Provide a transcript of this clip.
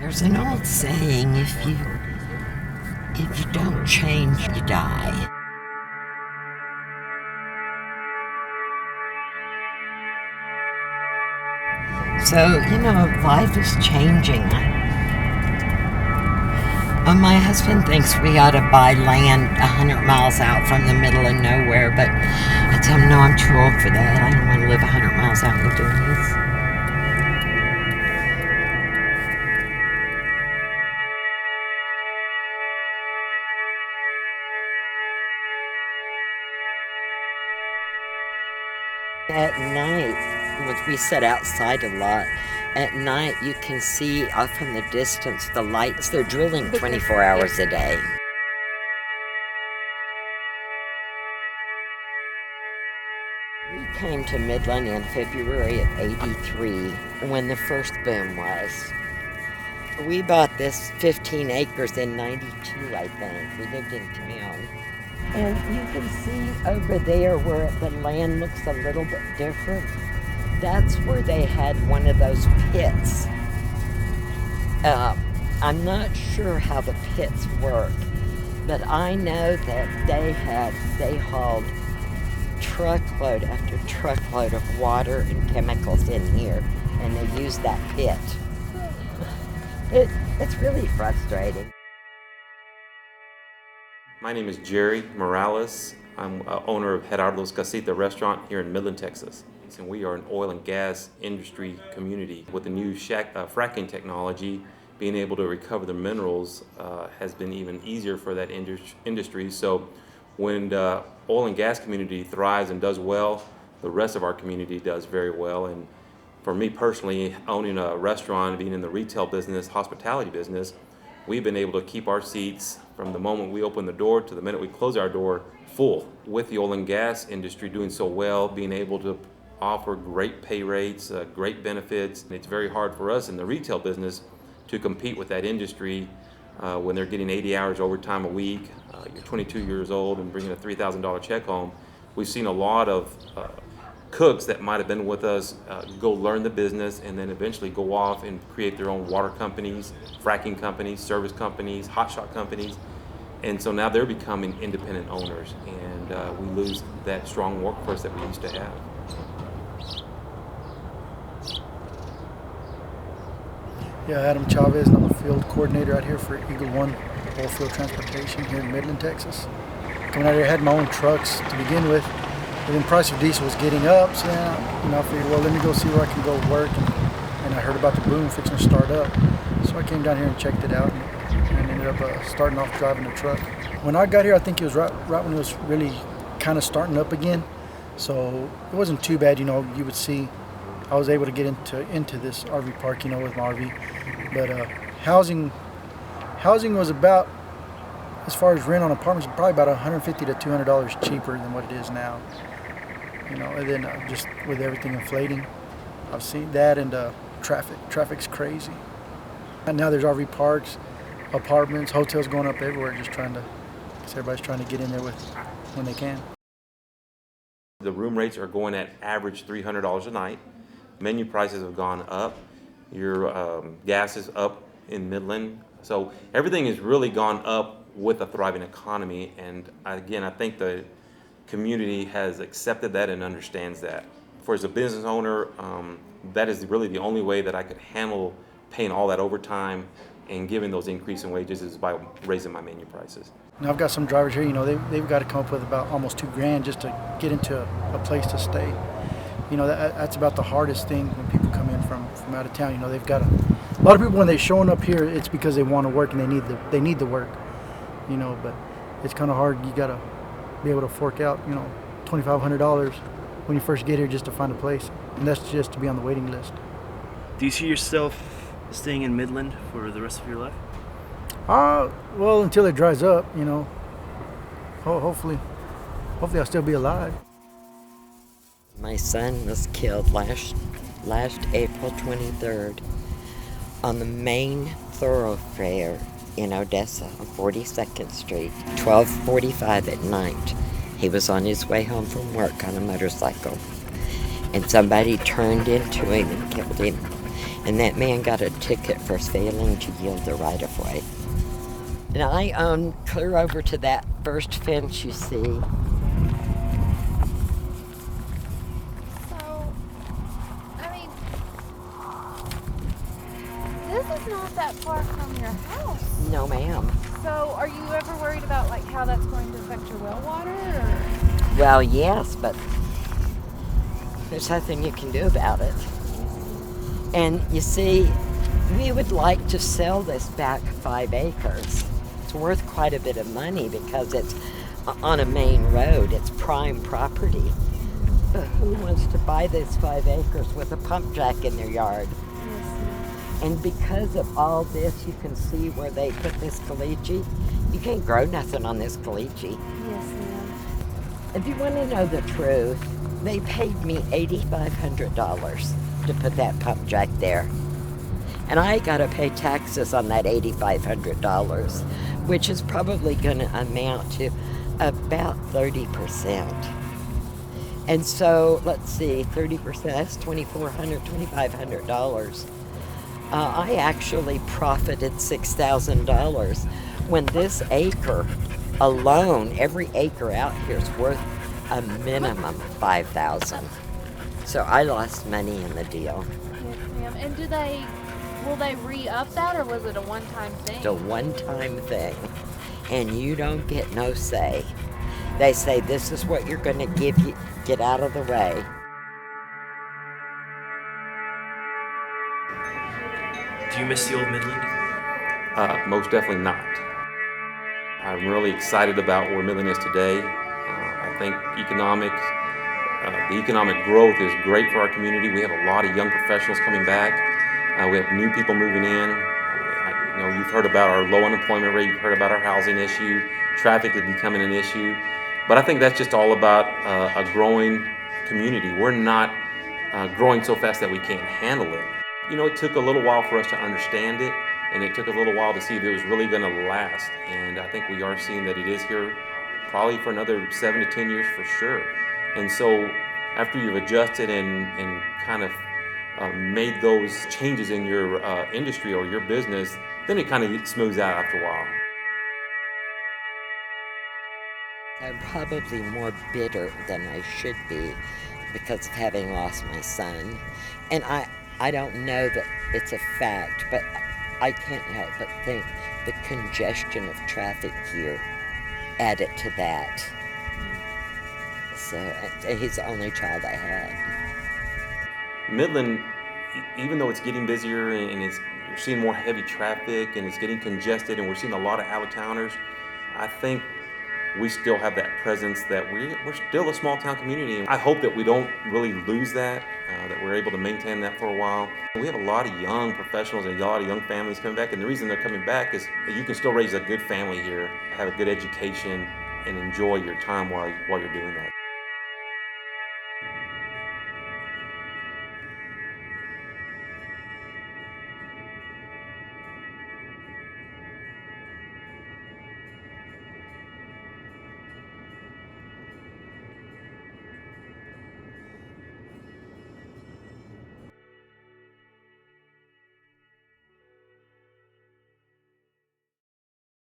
There's an old saying, if you don't change, you die. So, life is changing. My husband thinks we ought to buy land 100 miles out from the middle of nowhere, but I tell him, no, I'm too old for that. I don't want to live 100 miles out in the boonies. At night, we sit outside a lot. At night, you can see off in the distance the lights. They're drilling 24 hours a day. We came to Midland in February of '83 when the first boom was. We bought this 15 acres in '92, I think. We lived in town. And you can see over there where the land looks a little bit different. That's where they had one of those pits. I'm not sure how the pits work, but I know that they hauled truckload after truckload of water and chemicals in here, and they used that pit. It's really frustrating. My name is Jerry Morales. I'm owner of Gerardo Casita restaurant here in Midland, Texas. And we are an oil and gas industry community. With the new fracking technology, being able to recover the minerals has been even easier for that industry. So when the oil and gas community thrives and does well, the rest of our community does very well. And for me personally, owning a restaurant, being in the retail business, hospitality business, we've been able to keep our seats from the moment we open the door to the minute we close our door full. With the oil and gas industry doing so well, being able to offer great pay rates, great benefits, it's very hard for us in the retail business to compete with that industry when they're getting 80 hours overtime a week. You're 22 years old and bringing a $3,000 check home. We've seen a lot of cooks that might have been with us go learn the business and then eventually go off and create their own water companies, fracking companies, service companies, hotshot companies. And so now they're becoming independent owners, and we lose that strong workforce that we used to have. Yeah, Adam Chavez, and I'm a field coordinator out here for Eagle One Oilfield Transportation here in Midland, Texas. Coming out here, I had my own trucks to begin with, but then the price of diesel was getting up, so I figured, well, let me go see where I can go work, and I heard about the boom fixing to start up. So I came down here and checked it out, and ended up starting off driving a truck. When I got here, I think it was right when it was really kind of starting up again, so it wasn't too bad. You would see I was able to get into this RV park, with my RV. But housing was about, as far as rent on apartments, probably about $150 to $200 cheaper than what it is now. And then just with everything inflating, I've seen that, and traffic's crazy. And now there's RV parks, apartments, hotels going up everywhere, because everybody's trying to get in there when they can. The room rates are going at average $300 a night. Menu prices have gone up. Your gas is up in Midland. So everything has really gone up with a thriving economy. And again, I think the community has accepted that and understands that. For as a business owner, that is really the only way that I could handle paying all that overtime and giving those increase in wages is by raising my menu prices. Now I've got some drivers here, they've got to come up with about almost $2,000 just to get into a place to stay. That's about the hardest thing when people come in from out of town. They've got a lot of people, when they're showing up here, it's because they want to work and they need the work. But it's kind of hard. You got to be able to fork out, $2,500 when you first get here just to find a place, and that's just to be on the waiting list. Do you see yourself staying in Midland for the rest of your life? Well, until it dries up, Hopefully I'll still be alive. My son was killed last April 23rd on the main thoroughfare in Odessa on 42nd Street, 12:45 at night. He was on his way home from work on a motorcycle, and somebody turned into him and killed him. And that man got a ticket for failing to yield the right-of-way. And I own clear over to that first fence you see. So, I mean, this is not that far from your house. No, ma'am. So, are you ever worried about like how that's going to affect your well water? Or? Well, yes, but there's nothing you can do about it. And you see, we would like to sell this back 5 acres. It's worth quite a bit of money because it's on a main road. It's prime property. But who wants to buy this 5 acres with a pump jack in their yard? And because of all this, you can see where they put this caliche. You can't grow nothing on this caliche. Yes, ma'am. If you want to know the truth, they paid me $8,500 to put that pump jack there. And I got to pay taxes on that $8,500, which is probably going to amount to about 30%. And so, let's see, 30%, that's $2,400, $2,500. I actually profited $6,000 when this acre alone, every acre out here is worth a minimum $5,000. So I lost money in the deal. Yes, ma'am. And will they re-up that, or was it a one-time thing? It's a one-time thing, and you don't get no say. They say this is what you're going to get out of the way. Do you miss the old Midland? Most definitely not. I'm really excited about where Midland is today. I think the economic growth is great for our community. We have a lot of young professionals coming back. We have new people moving in. You've heard about our low unemployment rate. You've heard about our housing issue. Traffic is becoming an issue. But I think that's just all about a growing community. We're not growing so fast that we can't handle it. It took a little while for us to understand it, and it took a little while to see if it was really going to last. And I think we are seeing that it is here probably for another 7 to 10 years for sure. And so after you've adjusted and kind of made those changes in your industry or your business, then it kind of smooths out after a while. I'm probably more bitter than I should be because of having lost my son. And I don't know that it's a fact, but I can't help but think the congestion of traffic here added to that. So he's the only child I had. Midland, even though it's getting busier and you're seeing more heavy traffic and it's getting congested and we're seeing a lot of out-of-towners, I think we still have that presence that we're still a small town community. I hope that we don't really lose that we're able to maintain that for a while. We have a lot of young professionals and a lot of young families coming back, and the reason they're coming back is that you can still raise a good family here, have a good education, and enjoy your time while you're doing that.